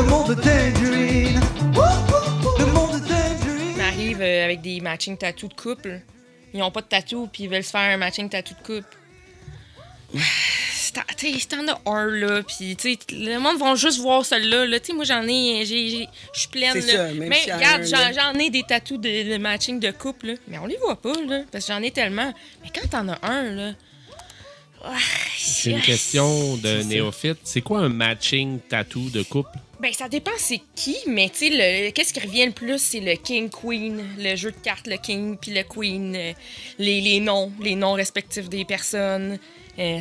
monde de Tangerine. Le monde de Tangerine. Ils m'arrivent avec des matching tattoos de couple. Ils ont pas de tatou, puis ils veulent se faire un matching tattoo de couple. Si t'en as un, là, puis le monde va juste voir celui-là. Là. Moi, j'en ai, je suis pleine. C'est là. ça, même mais s'il y en a regarde, un, j'en ai des tatous de matching de couple, là. Mais on les voit pas, là, parce que j'en ai tellement. Mais quand t'en as un, là... C'est une question de néophyte. C'est quoi un matching tattoo de couple? Ben, ça dépend c'est qui, mais tu sais, qu'est-ce qui revient le plus, c'est le King-Queen, le jeu de cartes, le King puis le Queen, les noms respectifs des personnes.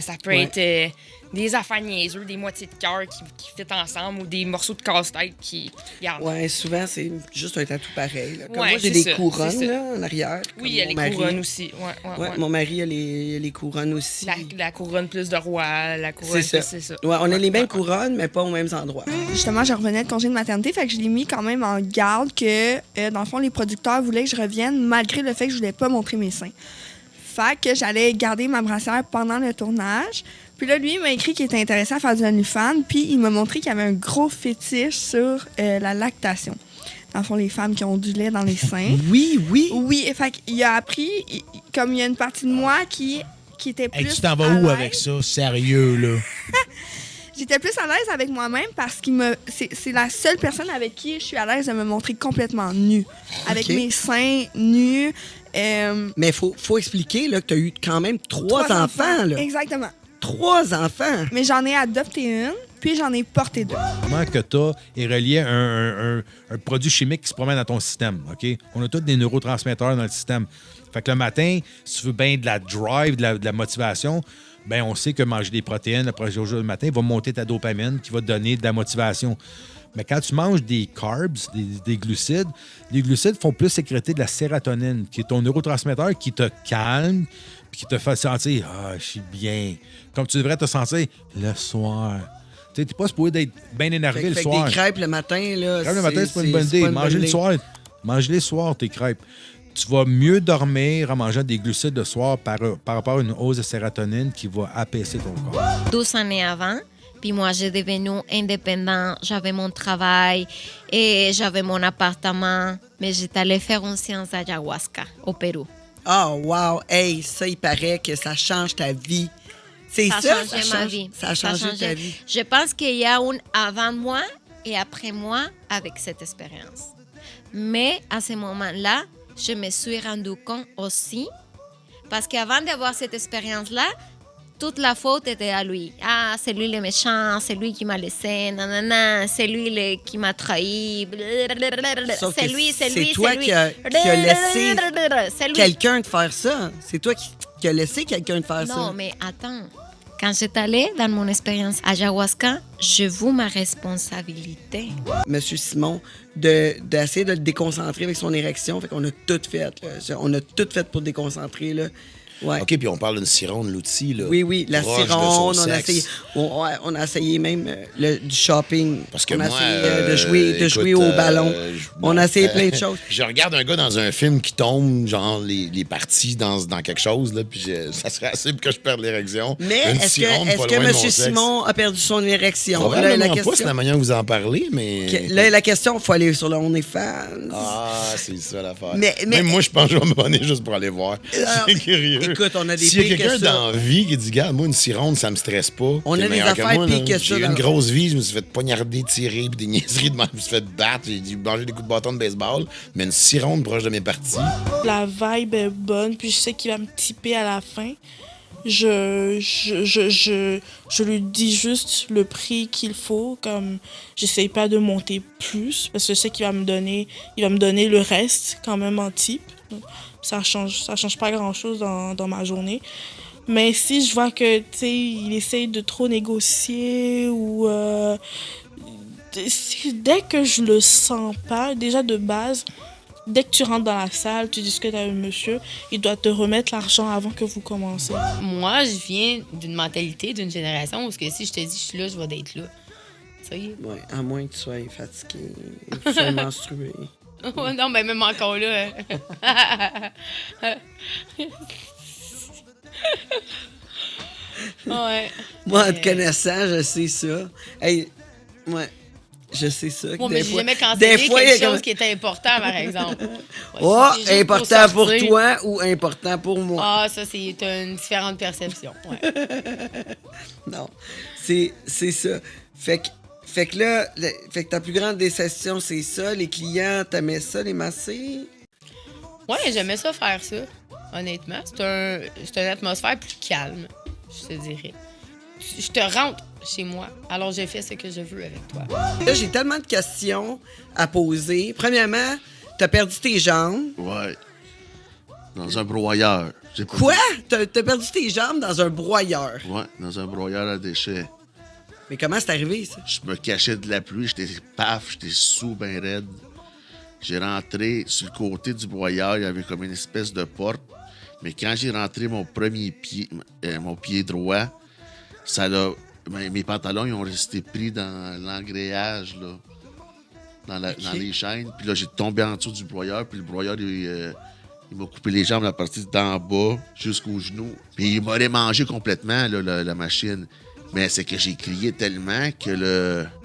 Ça peut être des affaires niaiseuses, des moitiés de cœur qui fit ensemble ou des morceaux de casse-tête qui... Regarde. Ouais, souvent, c'est juste un tatou pareil. Là. Comme Ouais, moi, j'ai c'est des ça, couronnes c'est ça. là, en arrière. Oui, il y a les couronnes aussi. Ouais. Mon mari a les couronnes aussi. La couronne plus de roi, la couronne C'est plus, ça. c'est ça. Ouais, on a les mêmes couronnes, mais pas aux mêmes endroits. Justement, je revenais de congé de maternité, fait que je l'ai mis quand même en garde que, dans le fond, les producteurs voulaient que je revienne malgré le fait que je voulais pas montrer mes seins. Fait que j'allais garder ma brassière pendant le tournage. Puis là, lui, il m'a écrit qu'il était intéressé à faire du OnlyFans, puis il m'a montré qu'il y avait un gros fétiche sur la lactation. Dans le fond, les femmes qui ont du lait dans les seins. Oui. Oui, fait qu'il a appris, comme il y a une partie de moi qui était plus. Hey, tu t'en vas à où l'aise. avec ça? Sérieux, là? J'étais plus à l'aise avec moi-même parce que c'est la seule personne avec qui je suis à l'aise de me montrer complètement nue. Avec mes seins nus. Mais faut expliquer là, que tu as eu quand même trois enfants. Là. Exactement. 3 enfants. Mais j'en ai adopté une, puis j'en ai porté 2. Comment que tu est relié à un produit chimique qui se promène dans ton système, OK? On a tous des neurotransmetteurs dans le système. Fait que le matin, si tu veux bien de la drive, de la motivation, ben on sait que manger des protéines le matin va monter ta dopamine qui va te donner de la motivation. Mais quand tu manges des carbs, des glucides, les glucides font plus sécréter de la sérotonine, qui est ton neurotransmetteur qui te calme puis qui te fait sentir « Ah, je suis bien ». Comme tu devrais te sentir le soir. Tu sais, t'es pas supposé d'être bien énervé Fait le que soir. des crêpes le matin, là. Crêpes le matin, c'est pas une bonne idée. Manger le soir. Mange les soirs, tes crêpes. Tu vas mieux dormir en mangeant des glucides le soir par rapport à une hausse de sérotonine qui va apaiser ton corps. 12 années avant, puis moi, j'ai devenu indépendant. J'avais mon travail et j'avais mon appartement. Mais j'étais allée faire une séance d'ayahuasca au Pérou. Oh, wow. Hey, ça, il paraît que ça change ta vie. C'est ça? Ça a changé ma vie. Ça a changé ta vie. Je pense qu'il y a un avant moi et après moi avec cette expérience. Mais à ce moment-là, je me suis rendu compte aussi, parce qu'avant d'avoir cette expérience-là, toute la faute était à lui. Ah, c'est lui le méchant, c'est lui qui m'a laissé, nanana, c'est lui qui m'a trahi. Sauf C'est que lui. C'est toi qui a laissé C'est lui. quelqu'un de faire ça. C'est toi qui a laissé quelqu'un de faire ça. Non, mais attends. Quand j'étais allée dans mon expérience ayahuasca, je veux ma responsabilité. Monsieur Simon, d'essayer de le déconcentrer avec son érection. Fait qu'on a tout fait. Là. On a tout fait pour le déconcentrer. Là. Ouais. OK, puis on parle d'une cironde, l'outil, là. Oui, la proche de cironde, son on a sexe. essayé. On a essayé même du shopping. Parce que on a moi, essayé de jouer au ballon. On a essayé plein de choses. Je regarde un gars dans un film qui tombe, genre les parties dans quelque chose, là, puis ça serait assez pour que je perde l'érection. Mais Une est-ce cironde pas que loin de M. mon sexe. Simon a perdu son érection? Probablement pas, c'est la manière dont vous en parlez, mais... Là, la question, il faut aller sur le OnlyFans. Ah, c'est ça l'affaire. Mais- Même moi, je pense que je vais me bonner juste pour aller voir. C'est curieux. Écoute, on a des S'il y a pires que quelqu'un ça. dans la vie qui dit, gars, moi, une cironde, ça me stresse pas. On t'es a des meilleur que affaires moi, pires là. que ça J'ai eu dans- une grosse vie, je me suis fait poignarder, tirer, puis des niaiseries de moi. Je me suis fait battre, j'ai dû manger des coups de bâton de baseball. Mais une cironde proche de mes parties. La vibe est bonne, puis je sais qu'il va me tiper à la fin. Je lui dis juste le prix qu'il faut, comme j'essaye pas de monter plus, parce que je sais qu'il va me donner le reste quand même en type. Donc, ça change pas grand-chose dans ma journée. Mais si je vois que, tu sais, il essaye de trop négocier ou... dès que je le sens pas, déjà de base, dès que tu rentres dans la salle, tu discutes avec le monsieur, il doit te remettre l'argent avant que vous commencez. Moi, je viens d'une mentalité, d'une génération où si je te dis je suis là, je vais être là. Tu sais? Oui, à moins que tu sois fatigué, que tu sois menstrué. Oh, non, mais même encore là. Ouais. Moi, en te connaissant, je sais ça. Hey, ouais. Je sais ça. Moi, des mais j'ai fois- jamais cancellé des fois, il y a quelque chose comme- qui était important, par exemple. Ouais, Oh, c'est juste important pour sortir. toi ou important pour moi? Ah, ça, c'est une différente perception. Ouais. Non, c'est ça. Fait que là, fait que ta plus grande déception, c'est ça. Les clients, t'aimais ça, les masser? Ouais, j'aimais ça faire ça, honnêtement. C'est une atmosphère plus calme, je te dirais. Je te rentre chez moi, alors je fais ce que je veux avec toi. Là, j'ai tellement de questions à poser. Premièrement, t'as perdu tes jambes. Ouais. Dans un broyeur. J'ai pas Quoi? T'as perdu tes jambes dans un broyeur. dit- Ouais, dans un broyeur à déchets. Mais comment c'est arrivé, ça? Je me cachais de la pluie, j'étais sous ben raide. J'ai rentré sur le côté du broyeur, il y avait comme une espèce de porte. Mais quand j'ai rentré mon pied droit, mes pantalons ils ont resté pris dans l'engreillage, là, dans les chaînes. Puis là, j'ai tombé en dessous du broyeur, puis le broyeur, il m'a coupé les jambes, la partie d'en bas jusqu'au genou. Puis il m'aurait mangé complètement, là, la machine. Mais c'est que j'ai crié tellement que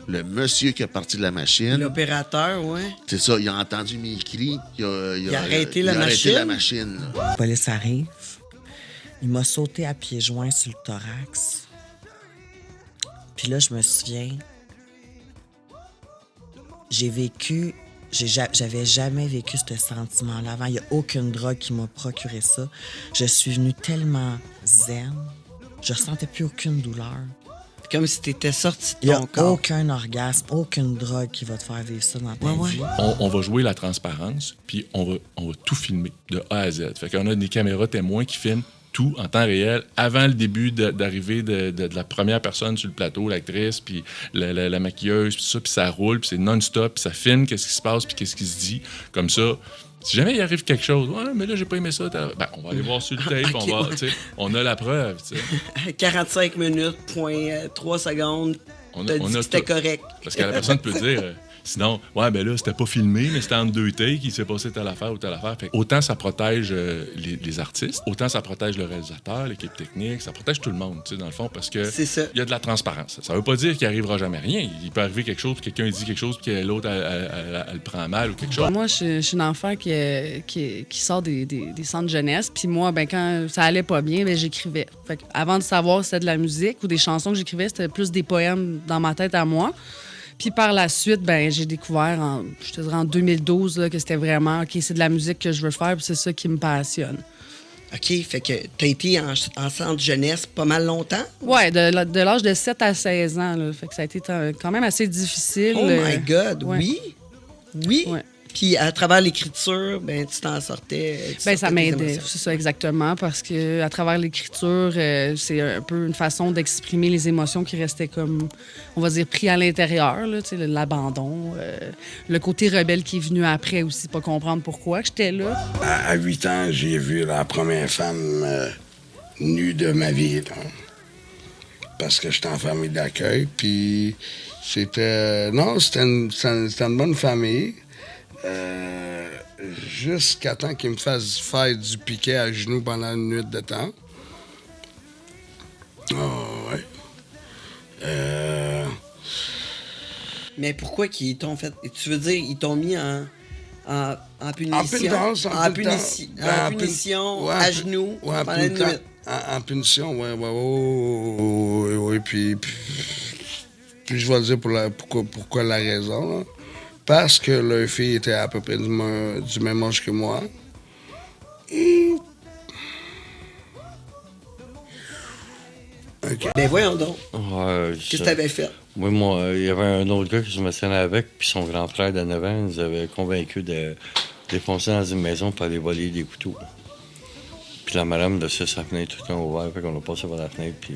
le monsieur qui est parti de la machine, L'opérateur, ouais. c'est ça, il a entendu mes cris. Il a arrêté il la a arrêté machine? la machine, là. La police arrive. Il m'a sauté à pieds joints sur le thorax. Puis là, je me souviens, j'avais jamais vécu ce sentiment-là avant. Il n'y a aucune drogue qui m'a procuré ça. Je suis venue tellement zen. Je ressentais plus aucune douleur. Comme si t'étais sorti Il de n'y a ton corps. aucun orgasme, aucune drogue qui va te faire vivre ça dans ta vie. On va jouer la transparence, puis on va tout filmer de A à Z. Fait qu'on a des caméras témoins qui filment tout en temps réel, avant le début d'arrivée de la première personne sur le plateau, l'actrice, puis la maquilleuse, puis ça, puis ça roule, puis c'est non-stop, puis ça filme qu'est-ce qui se passe, puis qu'est-ce qui se dit. Comme ça, si jamais il arrive quelque chose, ouais, mais là, j'ai pas aimé ça, ben, on va aller voir sur le tape, Ok, on a la preuve, tu sais. 45 minutes, point 3 secondes, t'as dit que c'était tout. correct. Parce que la personne peut dire, sinon, ouais, ben là, c'était pas filmé, mais c'était entre deux takes, il s'est passé telle affaire ou telle affaire. Fait que autant ça protège les artistes, autant ça protège le réalisateur, l'équipe technique, ça protège tout le monde, tu sais, dans le fond, parce que C'est ça. il y a de la transparence. Ça veut pas dire qu'il arrivera jamais rien. Il peut arriver quelque chose, quelqu'un dit quelque chose, puis que l'autre, elle le prend mal ou quelque chose. Moi, je suis une enfant qui sort des centres jeunesse. Puis moi, ben, quand ça allait pas bien, ben, j'écrivais. Fait que avant de savoir si c'était de la musique ou des chansons que j'écrivais, c'était plus des poèmes dans ma tête à moi. Puis par la suite, ben, j'ai découvert, en 2012, là, que c'était vraiment, OK, c'est de la musique que je veux faire, puis c'est ça qui me passionne. OK, fait que t'as été en centre jeunesse pas mal longtemps? Ouais, de l'âge de 7 à 16 ans, là. Fait que ça a été quand même assez difficile. Oh my God, ouais. oui? Oui? Ouais. Puis à travers l'écriture, ben tu t'en sortais. Ben, ça m'aidait, c'est ça exactement, parce que à travers l'écriture, c'est un peu une façon d'exprimer les émotions qui restaient comme, on va dire, pris à l'intérieur, là, tu sais, l'abandon, le côté rebelle qui est venu après aussi, pas comprendre pourquoi que j'étais là. À 8 ans, j'ai vu la première femme nue de ma vie, là. Parce que j'étais en famille d'accueil, puis c'était une bonne famille. Jusqu'à temps qu'il me fasse faire du piquet à genoux pendant une nuit de temps. Oh, ouais. Mais pourquoi qu'ils t'ont fait. Tu veux dire, ils t'ont mis en punition? En pénitence, en punition, ouais, à genoux, ouais, pendant une nuit. En punition, ouais. Puis je vais dire pourquoi la raison, là. Parce que leur fille était à peu près du même âge que moi. Et... OK. Ben voyons donc. Ouais, Qu'est-ce que t'avais fait? Oui, moi, il y avait un autre gars que je me traînais avec, puis son grand frère de 9 ans nous avait convaincu de défoncer dans une maison pour aller voler des couteaux. Puis la madame de sa fenêtre tout le temps ouverte, fait qu'on a passé par la fenêtre, puis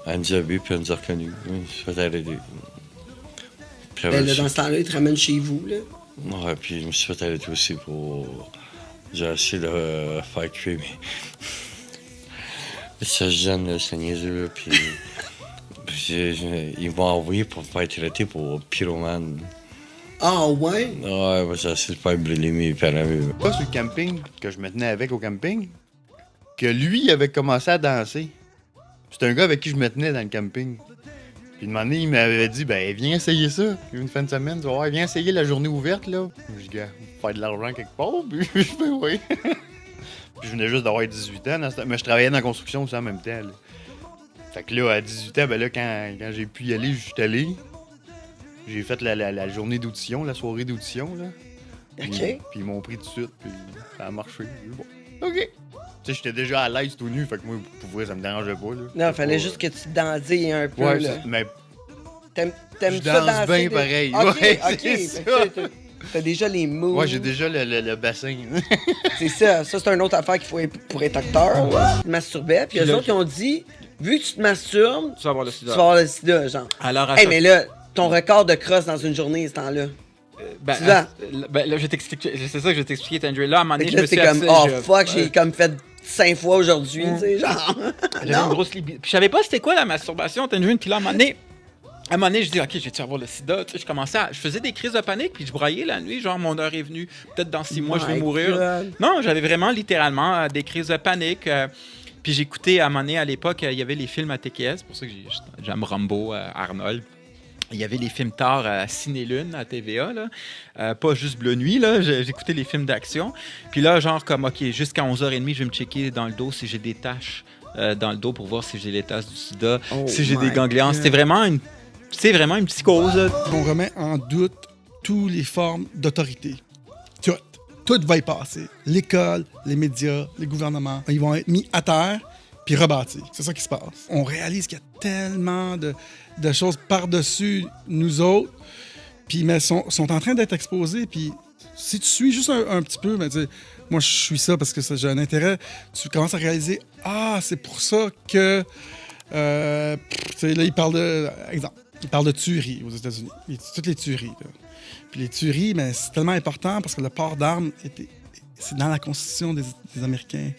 elle nous a vus, puis elle nous a reconnus. Oui, ça fait arrêter. Ben là, dans ce temps-là, ils te ramènent chez vous, là. Ouais, puis je me suis fait arrêter aussi pour... J'ai essayé de faire cuire, mais... Ça se gêne, là, c'est niaiseux, là, puis... Ils m'ont envoyé pour me faire traiter pour pyromane. Ah, ouais? Ouais, j'ai essayé de faire brûler mes parents. Pas sur le camping, que je me tenais avec au camping, que lui, il avait commencé à danser. C'est un gars avec qui je me tenais dans le camping. Puis, une moment donné, il m'avait dit, ben, viens essayer ça. Une fin de semaine, tu vas voir, viens essayer la journée ouverte, là. Je dis, gars, faire de l'argent quelque part, puis je fais, oui. Puis, je venais juste d'avoir 18 ans, mais je travaillais dans la construction aussi en même temps, là. Fait que là, à 18 ans, ben là, quand j'ai pu y aller, je suis allé. J'ai fait la journée d'audition, la soirée d'audition, là. Puis ils m'ont pris tout de suite, puis ça a marché. Bon. OK. Tu sais, j'étais déjà à l'aise tout nu, fait que moi, pour vrai, ça me dérangeait pas, là. Non, fallait juste que tu te dandilles un peu, ouais, là. Mais T'aimes je ça danse danser? bien pareil. OK, ouais, OK. c'est Fait ça. que t'as déjà les moves. Ouais, j'ai déjà le bassin. C'est ça. Ça, c'est une autre affaire qu'il faut pour être acteur. Tu te masturbais, puis eux autres, ils ont dit, vu que tu te masturbes, tu vas avoir le sida. Tu vas avoir le sida, genre. Alors, hey, mais là, ton record de crosse dans une journée, ce temps-là. Ben, tu vas. Ben, là, je vais t'expliquer. C'est ça que je vais t'expliquer, Tandre. Là, à un moment donné, je là, me suis c'est comme, assis, oh fuck, j'ai comme fait 5 fois aujourd'hui, tu sais, genre. J'avais une grosse libido. Puis je savais pas c'était quoi la masturbation, Tandre. Puis là, à un moment donné, je dis, OK, je vais-tu avoir le sida? Tu sais, je faisais des crises de panique, puis je braillais la nuit, genre, mon heure est venue, peut-être dans 6 mois, je vais mourir. God. Non, j'avais vraiment, littéralement, des crises de panique. Puis j'écoutais, à un moment donné, à l'époque, il y avait les films à TQS, c'est pour ça que j'aime Rambo, Arnold. Il y avait les films tard à Ciné-Lune, à TVA, là. Pas juste Bleu Nuit, là. J'écoutais les films d'action. Puis là, genre, comme, OK, jusqu'à 11h30, je vais me checker dans le dos si j'ai des taches dans le dos pour voir si j'ai les taches du sida, si j'ai des ganglions. C'était vraiment une psychose. On remet en doute toutes les formes d'autorité. Tout va y passer. L'école, les médias, les gouvernements, ils vont être mis à terre puis rebâtis. C'est ça qui se passe. On réalise qu'il y a tellement de choses par-dessus nous autres, puis mais sont en train d'être exposées. Puis si tu suis juste un petit peu, ben, moi je suis ça parce que j'ai un intérêt, tu commences à réaliser, c'est pour ça que... là, il parle de tueries aux États-Unis. Toutes les tueries. Là. Puis les tueries, mais c'est tellement important parce que le port d'armes, c'est dans la Constitution des Américains.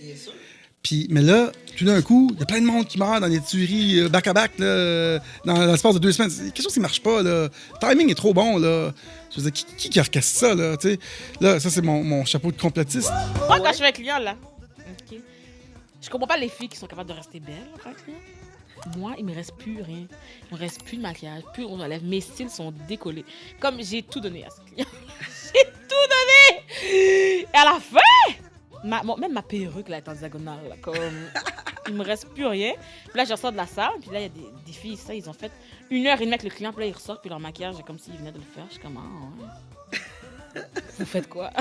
Puis, mais là, tout d'un coup, il y a plein de monde qui meurt dans des tueries back-à-back dans l'espace de 2 semaines. C'est quelque chose qui marche pas. Là. Le timing est trop bon. Là. Je veux dire, qui orchestre ça? Là, t'sais? Là, ça, c'est mon chapeau de complotiste. Moi, quand je suis un client, là, je comprends pas les filles qui sont capables de rester belles après un client. Moi, il me reste plus rien. Il me reste plus de maquillage, plus on enlève. Mes styles sont décollés. Comme j'ai tout donné à ce client. J'ai tout donné! Et à la fin, même ma perruque là, est en diagonale. Là, comme, il me reste plus rien. Puis là, je ressors de la salle. Puis là, il y a des filles, ça, ils ont fait 1h30 avec le client. Puis là, ils ressortent. Puis leur maquillage, c'est comme s'ils venaient de le faire. Je suis comme, ouais. Vous faites quoi?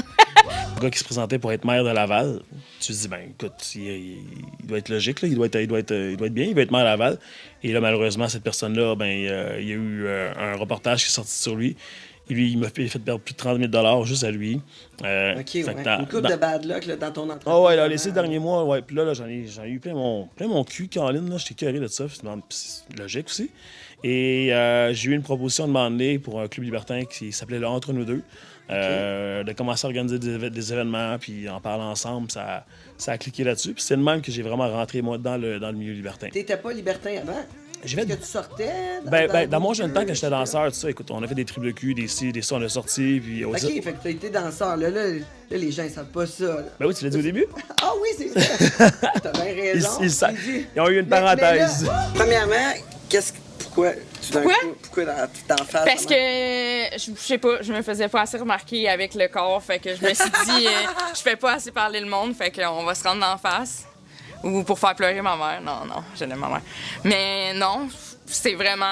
Le gars qui se présentait pour être maire de Laval, tu te dis, ben écoute, il doit être logique, là, il doit être bien, il va être maire de Laval. Et là, malheureusement, cette personne-là, ben, il y a eu un reportage qui est sorti sur lui. Et lui, il m'a fait perdre plus de 30 000 juste à lui. OK, ouais. Une coupe de bad luck là, dans ton entreprise. Ah ouais, dans les 6 derniers mois, ouais. Puis là, j'en ai eu plein mon cul, Caroline, là. J'étais curé de ça. C'est logique aussi. Et j'ai eu une proposition de m'emmener pour un club libertin qui s'appelait le Entre nous deux. De commencer à organiser des événements, puis en parler ensemble, ça a cliqué là-dessus. Puis c'est le même que j'ai vraiment rentré, moi, dans le milieu libertin. T'étais pas libertin avant? Est-ce que tu sortais? Dans mon jeune temps, quand j'étais danseur, tout ça, écoute, on a fait des triples cul, des ci, des ça, on a sorti, puis... OK, fait que t'as été danseur. Là, les gens, ils savent pas ça. Là. Ben oui, tu l'as dit au début? Ah oui, c'est vrai! T'as bien raison. Ils ont eu une parenthèse. Mais là, premièrement, pourquoi t'en fasses? Parce que, je sais pas, je me faisais pas assez remarquer avec le corps, fait que je me suis dit, je fais pas assez parler le monde, fait qu'on va se rendre en face. Ou pour faire pleurer ma mère. Non, j'aime ma mère. Mais non, c'est vraiment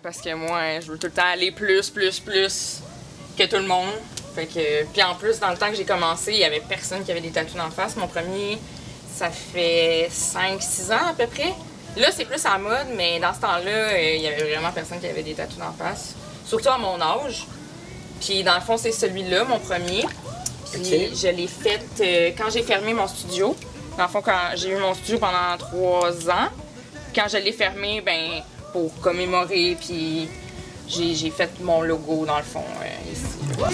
parce que moi, je veux tout le temps aller plus que tout le monde. Fait que, puis en plus, dans le temps que j'ai commencé, il y avait personne qui avait des tatous en face. Mon premier, ça fait 5-6 ans à peu près. Là, c'est plus à mode, mais dans ce temps-là, il y avait vraiment personne qui avait des tatous en face. Surtout à mon âge. Puis dans le fond, c'est celui-là, mon premier. Puis je l'ai fait quand j'ai fermé mon studio. Dans le fond, quand j'ai eu mon studio pendant 3 ans, quand je l'ai fermé, ben pour commémorer, puis j'ai fait mon logo, dans le fond, ici.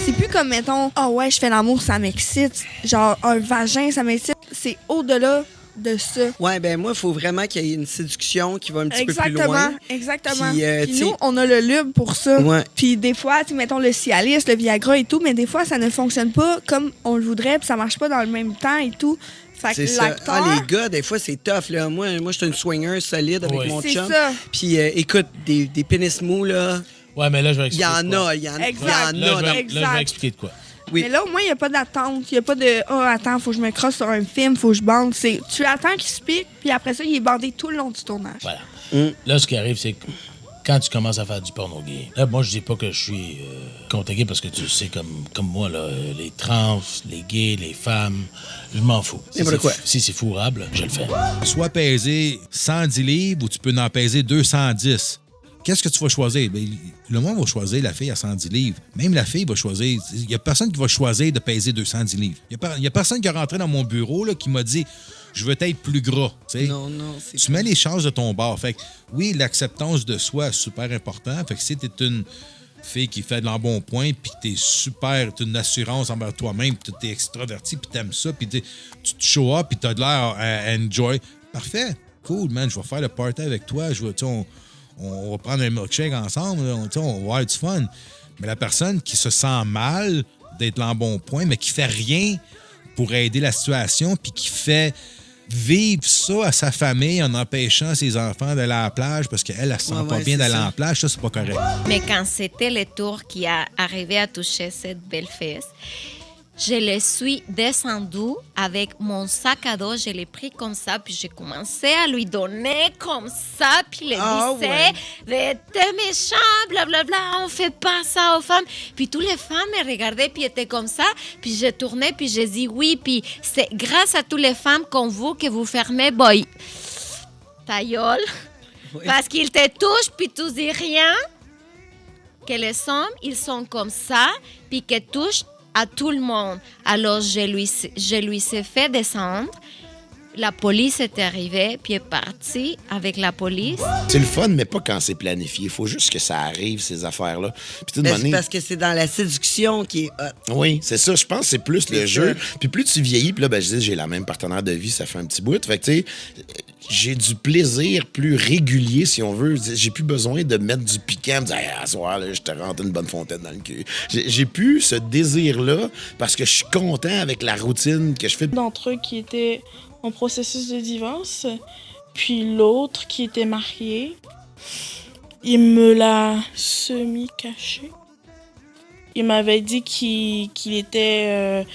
C'est plus comme, mettons, ouais, je fais l'amour, ça m'excite. Genre, un vagin, ça m'excite. C'est au-delà de ça. Ouais, ben moi, il faut vraiment qu'il y ait une séduction qui va un petit peu plus loin. Exactement. Puis, nous, on a le lube pour ça. Ouais. Puis des fois, mettons le Cialis, le Viagra et tout, mais des fois, ça ne fonctionne pas comme on le voudrait, puis ça marche pas dans le même temps et tout. Fait que C'est ça. l'acteur... Ah, les gars, des fois, c'est tough. Là. Moi, je suis une swinger solide avec Oui. mon C'est chum. ça. Puis, écoute, des pénis mous, là, Ouais, mais là, je vais il y expliquer. en a. Il y en a. Exact. Là, je vais Exact. expliquer de quoi. Oui. Mais là, au moins, il n'y a pas d'attente. Il n'y a pas de « Ah, attends, faut que je me crosse sur un film, faut que je bande. » Tu attends qu'il se pique, puis après ça, il est bandé tout le long du tournage. Voilà. Là, ce qui arrive, c'est que quand tu commences à faire du porno gay, là, moi, je dis pas que je suis contre gay parce que tu sais, comme moi, là, les trans, les gays, les femmes, je m'en fous. Si c'est fourrable, je le fais. Soit peser 110 livres ou tu peux en peser 210. Qu'est-ce que tu vas choisir? Bien, le monde va choisir la fille à 110 livres. Même la fille va choisir. Il n'y a personne qui va choisir de peser 210 livres. Il n'y a personne qui est rentré dans mon bureau là, qui m'a dit « Je veux être plus gras. » Non, c'est Tu mets les chances de ton bord. Fait que, oui, l'acceptance de soi est super important. Fait que si tu es une fille qui fait de l'embonpoint puis que tu es une assurance envers toi-même, puis tu es extraverti, puis tu aimes ça, puis tu te show up, puis tu as de l'air à enjoy. Parfait. Cool, man. Je vais faire le party avec toi. On va prendre un milkshake ensemble, là, on va avoir du fun. Mais la personne qui se sent mal d'être l'embonpoint, mais qui fait rien pour aider la situation, puis qui fait vivre ça à sa famille en empêchant ses enfants d'aller à la plage parce qu'elle, elle se sent pas bien d'aller à la plage, ça, c'est pas correct. Mais quand c'était le tour qui a arrivé à toucher cette belle fesse, je le suis descendu avec mon sac à dos, je l'ai pris comme ça, puis j'ai commencé à lui donner comme ça, puis il disait, t'es méchant, blablabla, on fait pas ça aux femmes. Puis toutes les femmes me regardaient, puis étaient comme ça, puis je tournais, puis j'ai dit oui, puis c'est grâce à toutes les femmes comme vous que vous fermez, boy, ta gueule, parce qu'ils te touchent, puis tu dis rien, que les hommes, ils sont comme ça, puis qu'ils touchent à tout le monde. Alors, je lui ai fait descendre. La police est arrivée, puis est partie avec la police. C'est le fun, mais pas quand c'est planifié. Il faut juste que ça arrive, ces affaires-là. Puis, C'est parce que c'est dans la séduction qui est hot. Oui, c'est ça. Je pense que c'est plus le jeu. Puis plus tu vieillis, puis là, ben, je dis, j'ai la même partenaire de vie, ça fait un petit bout. Fait que, tu sais, j'ai du plaisir plus régulier, si on veut. J'ai plus besoin de mettre du piquant, me dire, à soir, là, je te rentre une bonne fontaine dans le cul. J'ai plus ce désir-là parce que je suis content avec la routine que je fais. D'entre eux qui étaient en processus de divorce, puis l'autre qui était marié, il me l'a semi-caché. Il m'avait dit qu'il était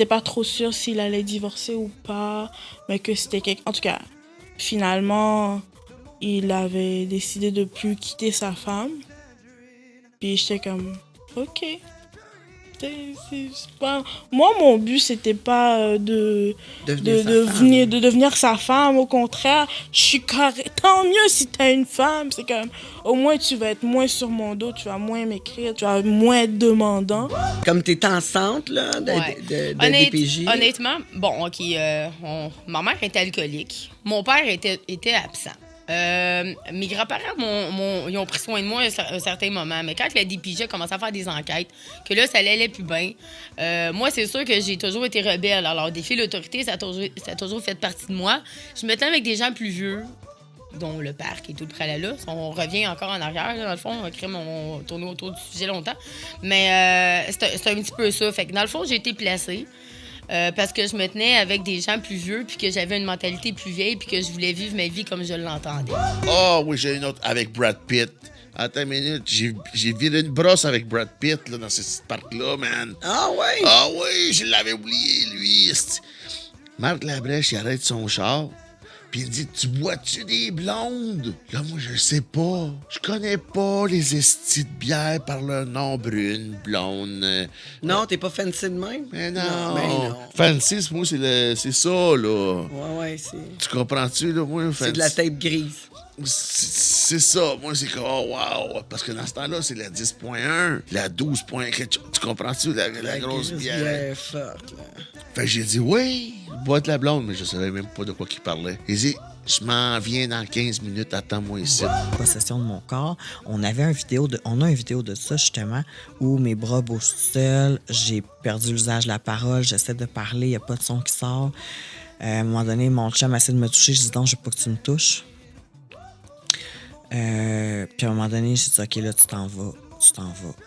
pas trop sûr s'il allait divorcer ou pas, mais que c'était quelqu'un... En tout cas, finalement, il avait décidé de plus quitter sa femme. Puis j'étais comme, OK. Moi, mon but, c'était pas de devenir sa femme. Au contraire, je suis correct. Tant mieux si t'as une femme. C'est comme, au moins, tu vas être moins sur mon dos, tu vas moins m'écrire, tu vas moins être demandant. Comme t'es enceinte, là, de DPJ. Honnêtement, bon, OK, ma mère était alcoolique. Mon père était absent. Mes grands-parents ils ont pris soin de moi à un certain moment, mais quand la DPJ a commencé à faire des enquêtes, que là, ça allait plus bien, moi, c'est sûr que j'ai toujours été rebelle. Alors, défier l'autorité, ça a toujours fait partie de moi. Je me tenais avec des gens plus vieux, dont le père qui est tout près là. On revient encore en arrière, là, dans le fond, on tournait autour du sujet longtemps. Mais c'est un petit peu ça. Fait que dans le fond, j'ai été placée. Parce que je me tenais avec des gens plus vieux, puis que j'avais une mentalité plus vieille, puis que je voulais vivre ma vie comme je l'entendais. Oh oui, j'ai une autre avec Brad Pitt. Attends une minute, j'ai viré une brosse avec Brad Pitt là, dans ce petit parc-là, man. Ah ouais? Ah oui, je l'avais oublié, lui. Marc Labrèche, il arrête son char, puis il dit, tu bois-tu des blondes? Là, moi, je sais pas. Je connais pas les estis de bière par leur nom, brune, blonde. Non, t'es pas fancy de même? Mais non. Non. Fancy, moi, c'est ça, là. Ouais, c'est... Tu comprends-tu, là, moi, fancy? C'est de la tape grise. C'est ça. Moi, c'est comme, oh, wow. Parce que dans ce temps-là, c'est la 10.1, la 12.1. Tu comprends-tu, la grosse bière? Forte, là. Fait que j'ai dit, oui, bois de la blonde, mais je savais même pas de quoi il parlait. Il dit, je m'en viens dans 15 minutes, attends-moi ici. Possession de mon corps. On a une vidéo de ça, justement, où mes bras bougent tout seuls, j'ai perdu l'usage de la parole, j'essaie de parler, il n'y a pas de son qui sort. À un moment donné, mon chum essaie de me toucher, je dis non, je veux pas que tu me touches. Puis à un moment donné, j'ai dit, OK, là, tu t'en vas,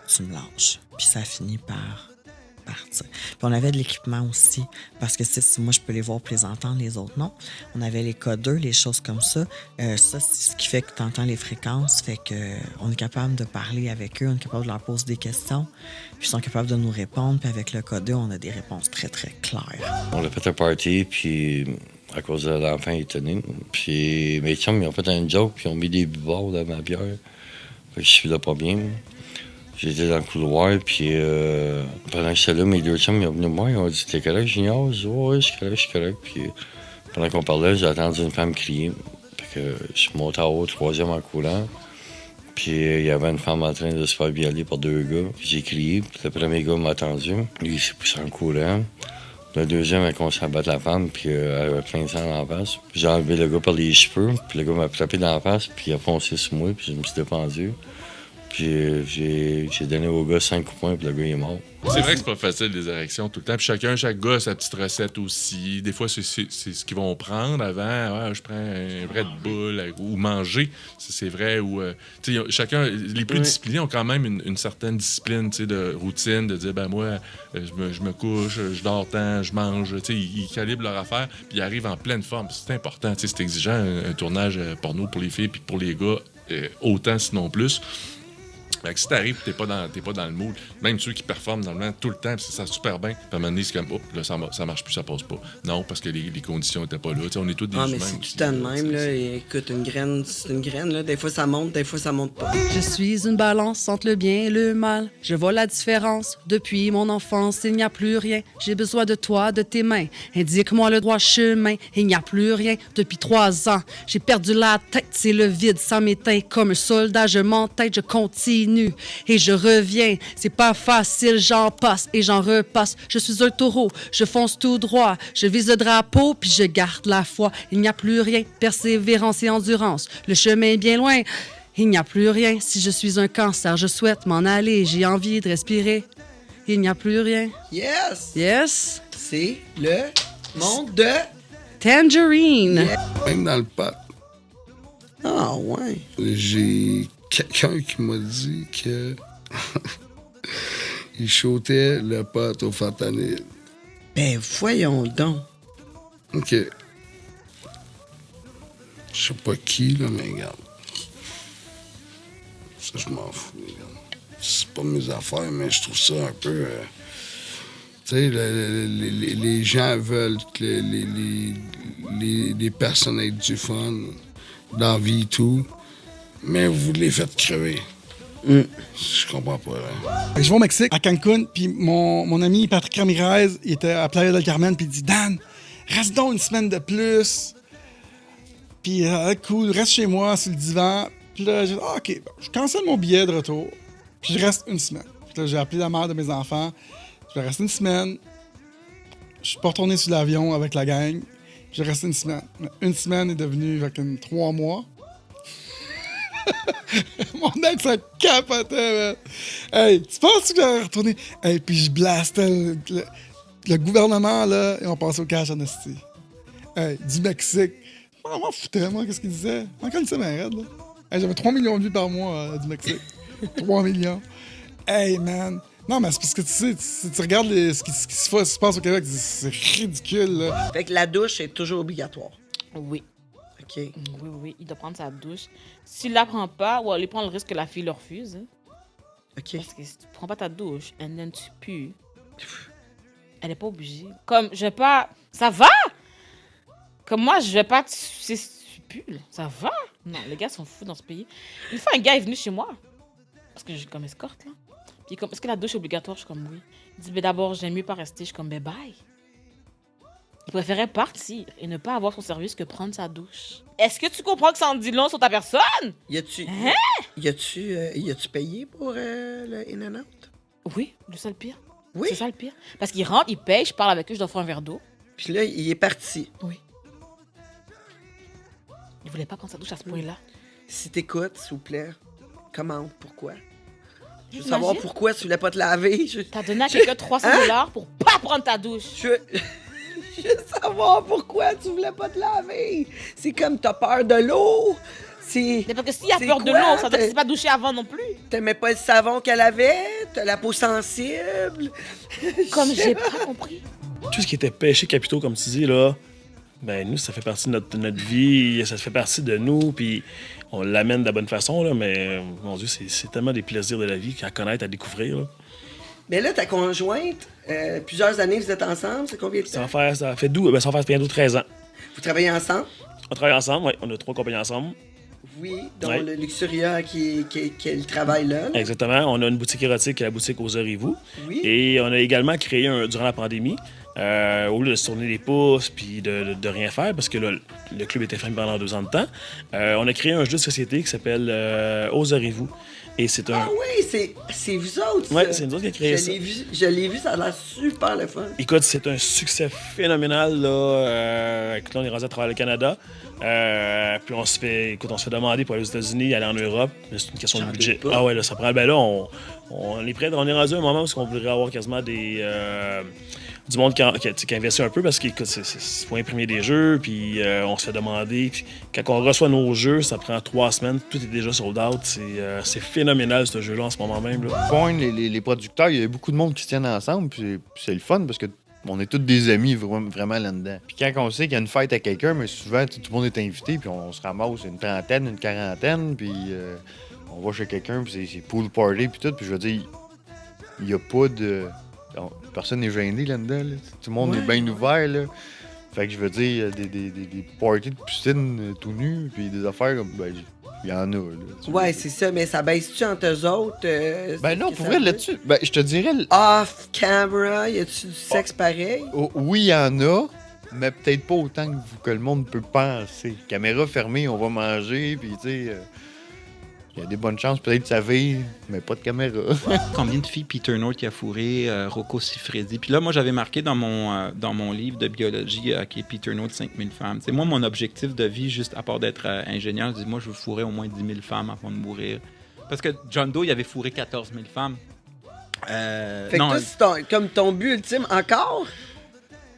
tu me lâches. Puis ça finit par partir. Puis on avait de l'équipement aussi, parce que si moi, je peux les voir puis les entendre, les autres non. On avait les codeurs, les choses comme ça. Ça, c'est ce qui fait que tu entends les fréquences, fait qu'on est capable de parler avec eux, on est capable de leur poser des questions, puis ils sont capables de nous répondre, puis avec le codeur, on a des réponses très, très claires. On a fait un party, puis à cause de l'enfant étonné, puis mes chums, ils ont fait un joke, puis ils ont mis des buvards dans ma bière. Fait que je suis là pas bien. J'étais dans le couloir, puis pendant que j'étais là, mes deux chums, ils ont venu me voir, ils ont dit « T'es correct, Junior? » Je dis « Ouais, je suis correct. » Puis pendant qu'on parlait, j'ai entendu une femme crier. Fait que je suis monté en haut, 3e en courant. Puis il y avait une femme en train de se faire violer par 2 gars. Puis j'ai crié, puis le premier gars m'a attendu. Lui, il s'est poussé en courant. Le deuxième, elle commencé à battre la femme, puis elle avait plein de sang dans la face. J'ai enlevé le gars par les cheveux, puis le gars m'a tapé dans la face, puis il a foncé sur moi, puis je me suis défendu. Puis j'ai donné au gars 5 coups de poing, puis le gars, il est mort. C'est vrai que c'est pas facile, les érections, tout le temps. Puis chaque gars a sa petite recette aussi. Des fois, c'est ce qu'ils vont prendre avant. Ouais, je prends un vrai de boule ou manger. C'est vrai. Ou, chacun, les plus disciplinés ont quand même une certaine discipline de routine, de dire, ben moi, je me couche, je dors tant, je mange. Ils calibrent leur affaire, puis ils arrivent en pleine forme. C'est important. C'est exigeant, un tournage porno pour les filles, puis pour les gars, autant sinon plus. Fait que si t'arrives et t'es pas dans le mood, même ceux qui performent normalement tout le temps, ça super bien, puis à un moment donné, c'est comme, là, ça marche plus, ça passe pas. Non, parce que les conditions étaient pas là. T'sais, on est tous des humains. Mais c'est tout le temps de même, là. Et écoute, une graine, c'est une graine, là. Des fois, ça monte pas. Je suis une balance entre le bien et le mal. Je vois la différence. Depuis mon enfance, il n'y a plus rien. J'ai besoin de toi, de tes mains. Indique-moi le droit chemin. Il n'y a plus rien. Depuis 3 ans, j'ai perdu la tête. C'est le vide, ça m'éteint. Comme un soldat, je m'entête, je continue. Et je reviens, c'est pas facile, j'en passe et j'en repasse. Je suis un taureau, je fonce tout droit, je vise le drapeau puis je garde la foi. Il n'y a plus rien, persévérance et endurance. Le chemin est bien loin, il n'y a plus rien. Si je suis un cancer, je souhaite m'en aller, j'ai envie de respirer. Il n'y a plus rien. Yes! Yes! C'est le monde de Tangerine. Yeah. Même dans le pot. Ah ouais. J'ai quelqu'un qui m'a dit que il shootait le pot au fentanyl. Ben voyons donc. OK. Je sais pas qui, là, mais regarde. Ça, je m'en fous, regarde. C'est pas mes affaires, mais je trouve ça un peu... tu sais, les gens veulent que les personnes aient du fun dans la vie et tout, mais vous les faites crever. Je comprends pas, là. Je vais au Mexique, à Cancun, puis mon ami Patrick Ramirez, il était à Playa del Carmen, puis il dit « Dan, reste donc une semaine de plus. Puis cool, reste chez moi, sur le divan. » Puis là, j'ai dit « OK, bon, je cancelle mon billet de retour, puis je reste une semaine. » Puis là, j'ai appelé la mère de mes enfants. Je vais rester une semaine. Je suis pas retourné sur l'avion avec la gang. J'ai resté une semaine. Une semaine est devenue 3 mois. Mon ex, ça capotait, man. Hey, tu penses que j'aurais retourné? Hey, puis je blastais le gouvernement, là, et on passait au cash en esti. Hey, du Mexique. On m'en foutait, moi, qu'est-ce qu'il disait? Encore une semaine raide, là. Hey, j'avais 3 millions de vues par mois du Mexique. 3 millions. Hey, man. Non, mais c'est parce que tu sais, tu regardes ce qui se passe au Québec, c'est ridicule, là. Fait que la douche est toujours obligatoire. Oui. OK. Oui, il doit prendre sa douche. S'il la prend pas, ou il prend le risque que la fille le refuse. Hein. OK. Parce que si tu prends pas ta douche, et then tu pues, elle est pas obligée. Comme, je vais pas... Ça va? Comme moi, je vais pas... Tu pues, là. Ça va? Non, les gars sont fous dans ce pays. Une fois, un gars est venu chez moi. Parce que j'ai comme escorte, là. Puis comme, est-ce que la douche est obligatoire? Je suis comme, oui. Il dit, mais d'abord, j'aime mieux pas rester. Je suis comme, ben bye. Il préférait partir et ne pas avoir son service que prendre sa douche. Est-ce que tu comprends que ça en dit long sur ta personne? Y a-tu payé pour le In-N-Out? Oui, le seul pire. Oui? C'est ça le pire. Parce qu'il rentre, il paye, je parle avec eux, je dois faire un verre d'eau. Puis là, il est parti. Oui. Il voulait pas prendre sa douche à ce point-là. Si t'écoutes, s'il vous plaît, commande. Pourquoi? Je veux Imagine. savoir pourquoi tu voulais pas te laver. T'as donné à quelqu'un $300 pour pas prendre ta douche. Je veux savoir pourquoi tu voulais pas te laver. C'est comme t'as peur de l'eau. C'est parce que s'il a c'est peur de quoi? l'eau, ça doit pas doucher avant non plus. T'aimais pas le savon qu'elle avait? T'as la peau sensible? Comme j'ai pas compris. Tout ce qui était péché capitaux, comme tu dis, là, ben nous, ça fait partie de notre vie, ça fait partie de nous, puis on l'amène de la bonne façon, là, mais mon Dieu, c'est tellement des plaisirs de la vie à connaître, à découvrir. Là. Mais là, ta conjointe, plusieurs années, vous êtes ensemble, c'est combien de temps? Ça fait bientôt 13 ans. Vous travaillez ensemble? On travaille ensemble, oui. On a 3 compagnies ensemble. Oui, dont Ouais. le Luxuria qui le travaille là. Exactement. On a une boutique érotique, la boutique aux heures et vous. Oui. Et on a également créé, durant la pandémie, au lieu de se tourner les pouces puis de rien faire, parce que là, le club était fermé pendant 2 ans de temps, on a créé un jeu de société qui s'appelle Aux heures et vous. Et c'est un... Ah oui, c'est vous autres, ça. Ouais, c'est nous autres qui a créé ça. Je l'ai vu, ça a l'air super le fun. Écoute, c'est un succès phénoménal. Là, écoute, là, on est rendu à travers le Canada. Puis on se fait demander pour aller aux États-Unis, aller en Europe. Mais c'est une question de budget. doute pas. Ah ouais, là, ça prend. Ben là, on est prêt. On est rendu à un moment où on voudrait avoir quasiment du monde qui investit un peu parce qu'il faut imprimer des jeux, puis on se fait demander. Puis quand on reçoit nos jeux, ça prend 3 semaines. Tout est déjà sold out. C'est phénoménal, ce jeu-là, en ce moment même. Là. Point, les producteurs, il y a beaucoup de monde qui se tiennent ensemble, puis c'est le fun parce que on est tous des amis vraiment là-dedans. Puis quand on sait qu'il y a une fête à quelqu'un, mais souvent tout le monde est invité, puis on se ramasse une trentaine, une quarantaine, puis on va chez quelqu'un, puis c'est pool party, puis tout. Puis je veux dire, il n'y a pas de... Personne n'est gêné là-dedans. Là. Tout le monde est bien ouvert. Là. Fait que je veux dire, des parties de piscine tout nus, puis des affaires comme... Ben, il y en a, là. Ouais, c'est ça, mais ça baisse-tu entre eux autres? Ben non, pour vrai, là-dessus, ben, je te dirais... Off-camera, y a-tu du sexe pareil? Oui, il y en a, mais peut-être pas autant que le monde peut penser. Caméra fermée, on va manger, puis tu sais... Il y a des bonnes chances, peut-être ça vire, mais pas de caméra. Combien de filles Peter North qui a fourré, Rocco Siffredi? Puis là, moi, j'avais marqué dans mon livre de biologie qui est Peter North, 5000 femmes. T'sais, moi, mon objectif de vie, juste à part d'être ingénieur, je dis, moi, je veux fourrer au moins 10 000 femmes avant de mourir. Parce que John Doe, il avait fourré 14 000 femmes. Fait que toi, c'est comme ton but ultime encore?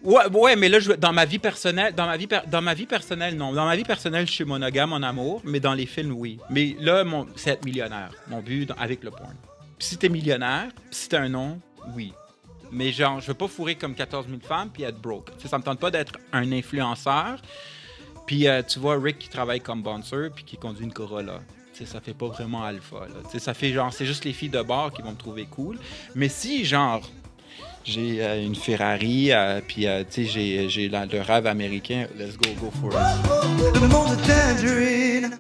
Ouais, mais là, dans ma vie personnelle, non. Dans ma vie personnelle, je suis monogame en amour, mais dans les films, oui. Mais là, c'est être millionnaire. Mon but avec le porn. Puis si t'es millionnaire, puis si t'as un nom, oui. Mais genre, je veux pas fourrer comme 14 000 femmes puis être broke. T'sais, ça me tente pas d'être un influenceur. Puis tu vois Rick qui travaille comme bouncer puis qui conduit une Corolla. T'sais, ça fait pas vraiment alpha. Là. Ça fait genre, c'est juste les filles de bar qui vont me trouver cool. Mais si, genre... J'ai une Ferrari, puis tu sais, j'ai le rêve américain. Let's go for it. Le monde de Tangerine.